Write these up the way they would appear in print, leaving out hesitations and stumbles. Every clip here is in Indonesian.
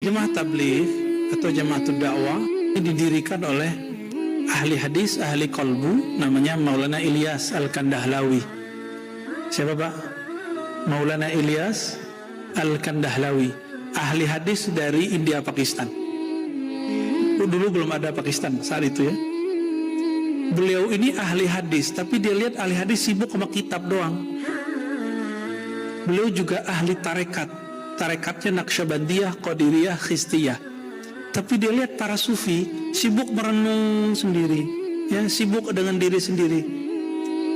Jemaah tabligh atau jemaatul dakwah ini didirikan oleh ahli hadis, ahli qalbu, namanya Maulana Ilyas Al-Kandahlawi. Siapa Pak? Maulana Ilyas Al-Kandahlawi, ahli hadis dari India Pakistan. Dulu belum ada Pakistan saat itu ya. Beliau ini ahli hadis, tapi dia lihat ahli hadis sibuk sama kitab doang. Beliau juga ahli tarekat. Tarekatnya Naqsyabandiyah, Qadiriyah, Khistiyah. Tapi dia lihat para sufi sibuk merenung sendiri, ya, sibuk dengan diri sendiri.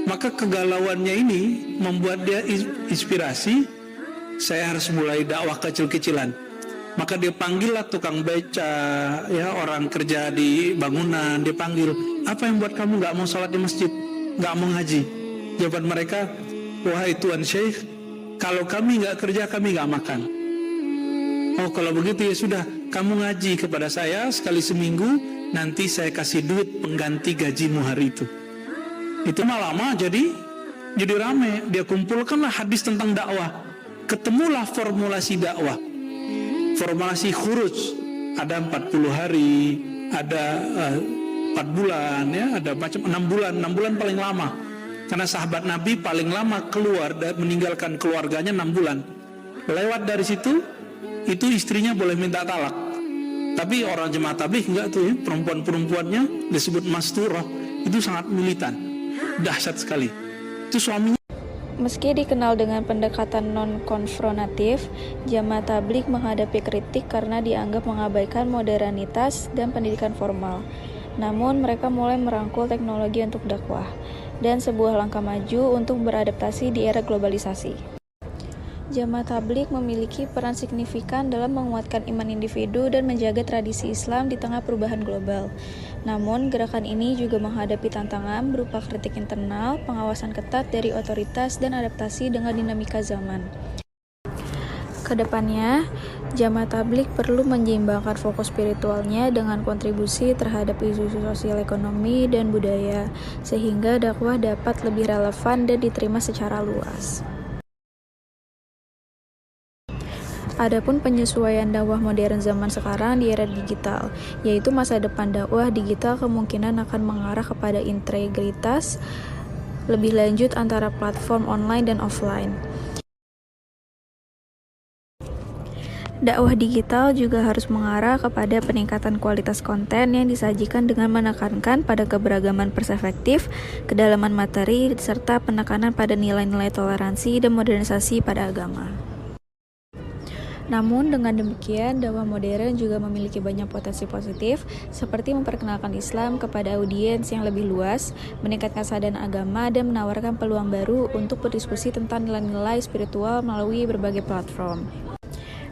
Maka kegalauannya ini membuat dia inspirasi, saya harus mulai dakwah kecil-kecilan. Maka dia panggillah tukang beca, ya, orang kerja di bangunan, dia panggil, apa yang buat kamu gak mau sholat di masjid, gak mau ngaji? Jawaban mereka, wahai Tuan Syekh, kalau kami gak kerja, kami gak makan. Oh, kalau begitu ya sudah, kamu ngaji kepada saya sekali seminggu, nanti saya kasih duit pengganti gajimu hari itu. Itu lama jadi rame. Dia kumpulkanlah hadis tentang dakwah. Ketemulah formulasi dakwah. Formulasi khuruj, ada 40 hari, ada 4 bulan, ya, ada macam 6 bulan. 6 bulan paling lama. Karena sahabat Nabi paling lama keluar dan meninggalkan keluarganya 6 bulan. Lewat dari situ, itu istrinya boleh minta talak. Tapi orang jemaah tabligh enggak tuh ya, perempuan-perempuannya disebut masturah, itu sangat militan, dahsyat sekali. Itu suaminya. Meski dikenal dengan pendekatan non-konfrontatif, jamaah tabligh menghadapi kritik karena dianggap mengabaikan modernitas dan pendidikan formal. Namun mereka mulai merangkul teknologi untuk dakwah dan sebuah langkah maju untuk beradaptasi di era globalisasi. Jamaah tabligh memiliki peran signifikan dalam menguatkan iman individu dan menjaga tradisi Islam di tengah perubahan global. Namun, gerakan ini juga menghadapi tantangan berupa kritik internal, pengawasan ketat dari otoritas, dan adaptasi dengan dinamika zaman. Kedepannya, jamaah tabligh perlu menyeimbangkan fokus spiritualnya dengan kontribusi terhadap isu sosial ekonomi dan budaya, sehingga dakwah dapat lebih relevan dan diterima secara luas. Adapun penyesuaian dakwah modern zaman sekarang di era digital, yaitu masa depan dakwah digital kemungkinan akan mengarah kepada integritas lebih lanjut antara platform online dan offline. Dakwah digital juga harus mengarah kepada peningkatan kualitas konten yang disajikan dengan menekankan pada keberagaman perspektif, kedalaman materi, serta penekanan pada nilai-nilai toleransi dan modernisasi pada agama. Namun dengan demikian, dakwah modern juga memiliki banyak potensi positif, seperti memperkenalkan Islam kepada audiens yang lebih luas, meningkatkan kesadaran agama, dan menawarkan peluang baru untuk berdiskusi tentang nilai-nilai spiritual melalui berbagai platform.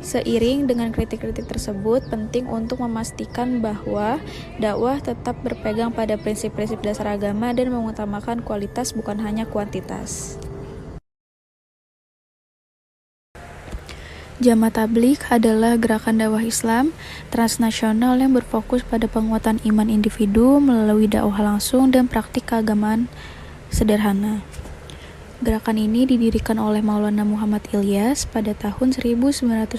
Seiring dengan kritik-kritik tersebut, penting untuk memastikan bahwa dakwah tetap berpegang pada prinsip-prinsip dasar agama dan mengutamakan kualitas bukan hanya kuantitas. Jamaah tabligh adalah gerakan dakwah Islam transnasional yang berfokus pada penguatan iman individu melalui dakwah langsung dan praktik keagamaan sederhana. Gerakan ini didirikan oleh Maulana Muhammad Ilyas pada tahun 1926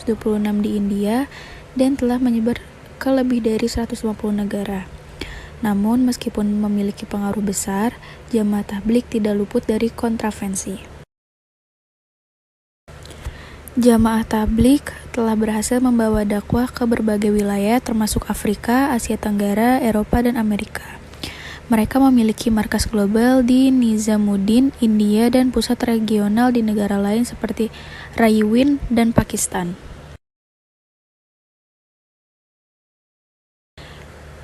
di India dan telah menyebar ke lebih dari 150 negara. Namun meskipun memiliki pengaruh besar, jamaah tabligh tidak luput dari kontravensi. Jamaah tabligh telah berhasil membawa dakwah ke berbagai wilayah termasuk Afrika, Asia Tenggara, Eropa, dan Amerika. Mereka memiliki markas global di Nizamuddin, India, dan pusat regional di negara lain seperti Raiwind dan Pakistan.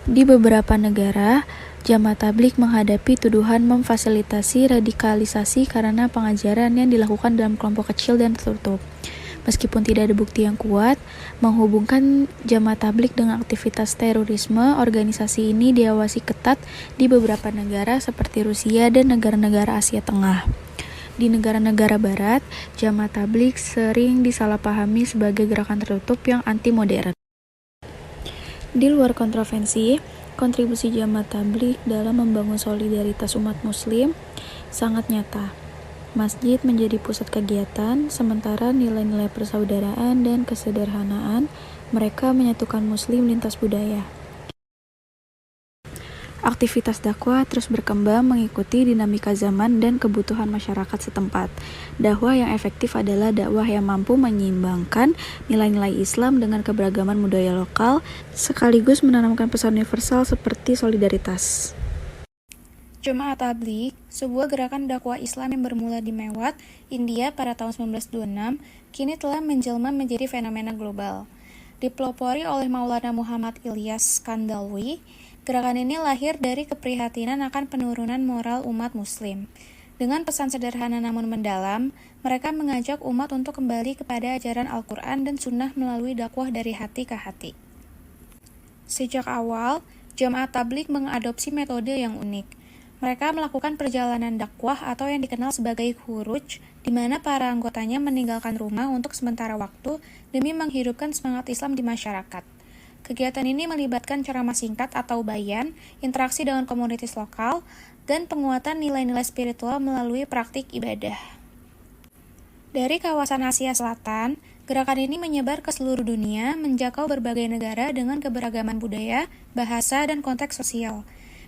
Di beberapa negara, jamaah tabligh menghadapi tuduhan memfasilitasi radikalisasi karena pengajaran yang dilakukan dalam kelompok kecil dan tertutup. Meskipun tidak ada bukti yang kuat menghubungkan jamaah tabligh dengan aktivitas terorisme, organisasi ini diawasi ketat di beberapa negara seperti Rusia dan negara-negara Asia Tengah. Di negara-negara barat, jamaah tabligh sering disalahpahami sebagai gerakan tertutup yang anti-modern. Di luar kontroversi, kontribusi jamaah tabligh dalam membangun solidaritas umat muslim sangat nyata. Masjid menjadi pusat kegiatan, sementara nilai-nilai persaudaraan dan kesederhanaan Mereka menyatukan muslim lintas budaya. Aktivitas dakwah terus berkembang mengikuti dinamika zaman dan kebutuhan masyarakat setempat. Dakwah yang efektif adalah dakwah yang mampu menyeimbangkan nilai-nilai Islam dengan keberagaman budaya lokal, sekaligus menanamkan pesan universal seperti solidaritas. Jemaah Tabligh, sebuah gerakan dakwah Islam yang bermula di Mewat, India pada tahun 1926, kini telah menjelma menjadi fenomena global. Dipelopori oleh Maulana Muhammad Ilyas Kandalwi, gerakan ini lahir dari keprihatinan akan penurunan moral umat muslim. Dengan pesan sederhana namun mendalam, mereka mengajak umat untuk kembali kepada ajaran Al-Quran dan Sunnah melalui dakwah dari hati ke hati. Sejak awal, Jamaah Tabligh mengadopsi metode yang unik. Mereka melakukan perjalanan dakwah atau yang dikenal sebagai khuruj, di mana para anggotanya meninggalkan rumah untuk sementara waktu demi menghidupkan semangat Islam di masyarakat. Kegiatan ini melibatkan ceramah singkat atau bayan, interaksi dengan komunitas lokal, dan penguatan nilai-nilai spiritual melalui praktik ibadah. Dari kawasan Asia Selatan, gerakan ini menyebar ke seluruh dunia, menjangkau berbagai negara dengan keberagaman budaya, bahasa, dan konteks sosial.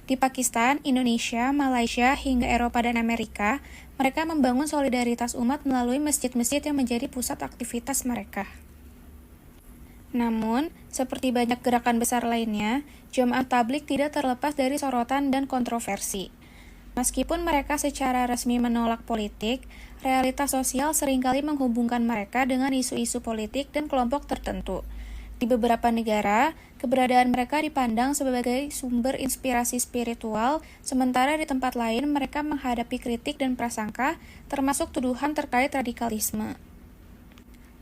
Di Pakistan, Indonesia, Malaysia, hingga Eropa dan Amerika, mereka membangun solidaritas umat melalui masjid-masjid yang menjadi pusat aktivitas mereka. Namun, seperti banyak gerakan besar lainnya, Jamaah Tabligh tidak terlepas dari sorotan dan kontroversi. Meskipun mereka secara resmi menolak politik, realitas sosial seringkali menghubungkan mereka dengan isu-isu politik dan kelompok tertentu. Di beberapa negara, keberadaan mereka dipandang sebagai sumber inspirasi spiritual, sementara di tempat lain mereka menghadapi kritik dan prasangka, termasuk tuduhan terkait radikalisme.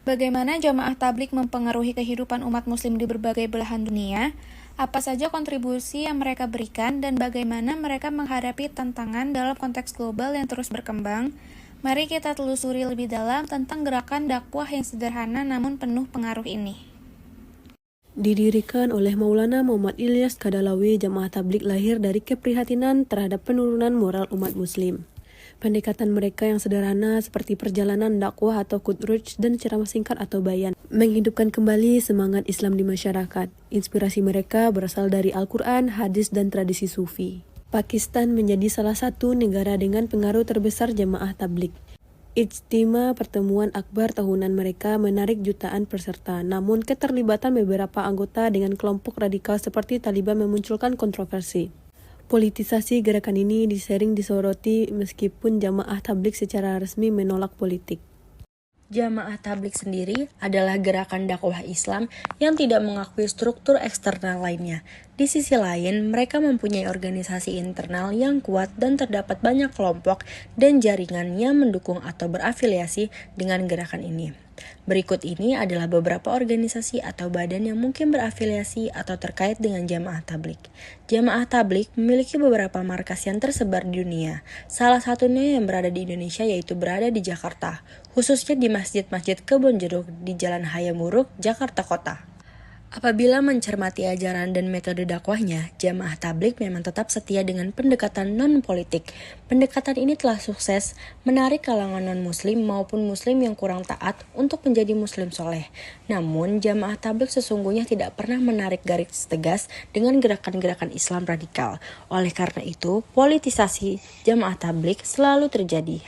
Bagaimana Jamaah Tabligh mempengaruhi kehidupan umat muslim di berbagai belahan dunia? Apa saja kontribusi yang mereka berikan dan bagaimana mereka menghadapi tantangan dalam konteks global yang terus berkembang? Mari kita telusuri lebih dalam tentang gerakan dakwah yang sederhana namun penuh pengaruh ini. Didirikan oleh Maulana Muhammad Ilyas Kandalawi, Jamaah Tabligh lahir dari keprihatinan terhadap penurunan moral umat muslim. Pendekatan mereka yang sederhana seperti perjalanan dakwah atau khuruj dan ceramah singkat atau bayan menghidupkan kembali semangat Islam di masyarakat. Inspirasi mereka berasal dari Al-Quran, hadis, dan tradisi sufi. Pakistan menjadi salah satu negara dengan pengaruh terbesar Jamaah Tabligh. Ijtima pertemuan akbar tahunan mereka menarik jutaan peserta, namun keterlibatan beberapa anggota dengan kelompok radikal seperti Taliban memunculkan kontroversi. Politisasi gerakan ini sering disoroti meskipun Jamaah Tabligh secara resmi menolak politik. Jamaah Tabligh sendiri adalah gerakan dakwah Islam yang tidak mengakui struktur eksternal lainnya. Di sisi lain, mereka mempunyai organisasi internal yang kuat dan terdapat banyak kelompok dan jaringan yang mendukung atau berafiliasi dengan gerakan ini. Berikut ini adalah beberapa organisasi atau badan yang mungkin berafiliasi atau terkait dengan Jamaah Tabligh. Jamaah Tabligh memiliki beberapa markas yang tersebar di dunia. Salah satunya yang berada di Indonesia yaitu berada di Jakarta, khususnya di Masjid-Masjid Kebonjeruk di Jalan Hayamuruk, Jakarta Kota. Apabila mencermati ajaran dan metode dakwahnya, Jamaah Tabligh memang tetap setia dengan pendekatan non-politik. Pendekatan ini telah sukses menarik kalangan non-muslim maupun muslim yang kurang taat untuk menjadi muslim soleh. Namun, Jamaah Tabligh sesungguhnya tidak pernah menarik garis tegas dengan gerakan-gerakan Islam radikal. Oleh karena itu, politisasi Jamaah Tabligh selalu terjadi.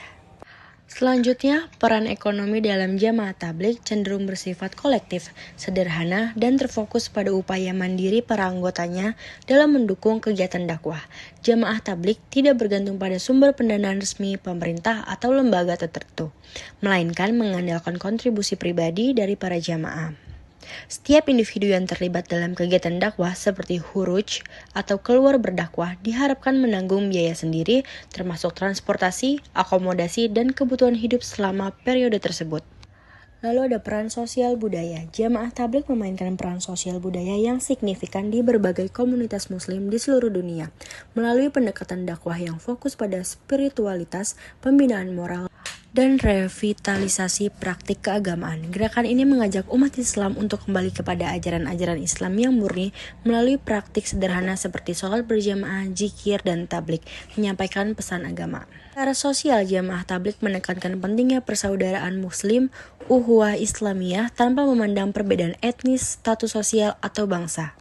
Selanjutnya, peran ekonomi dalam Jamaah Tabligh cenderung bersifat kolektif, sederhana, dan terfokus pada upaya mandiri para anggotanya dalam mendukung kegiatan dakwah. Jamaah Tabligh tidak bergantung pada sumber pendanaan resmi pemerintah atau lembaga tertentu, melainkan mengandalkan kontribusi pribadi dari para jamaah. Setiap individu yang terlibat dalam kegiatan dakwah seperti khuruj atau keluar berdakwah diharapkan menanggung biaya sendiri termasuk transportasi, akomodasi, dan kebutuhan hidup selama periode tersebut. Lalu ada peran sosial budaya. Jamaah Tabligh memainkan peran sosial budaya yang signifikan di berbagai komunitas muslim di seluruh dunia melalui pendekatan dakwah yang fokus pada spiritualitas, pembinaan moral, dan revitalisasi praktik keagamaan. Gerakan ini mengajak umat Islam untuk kembali kepada ajaran-ajaran Islam yang murni melalui praktik sederhana seperti sholat berjamaah, zikir, dan tablik, menyampaikan pesan agama. Secara sosial, jamaah tablik menekankan pentingnya persaudaraan muslim, uhuwah Islamiyah tanpa memandang perbedaan etnis, status sosial, atau bangsa.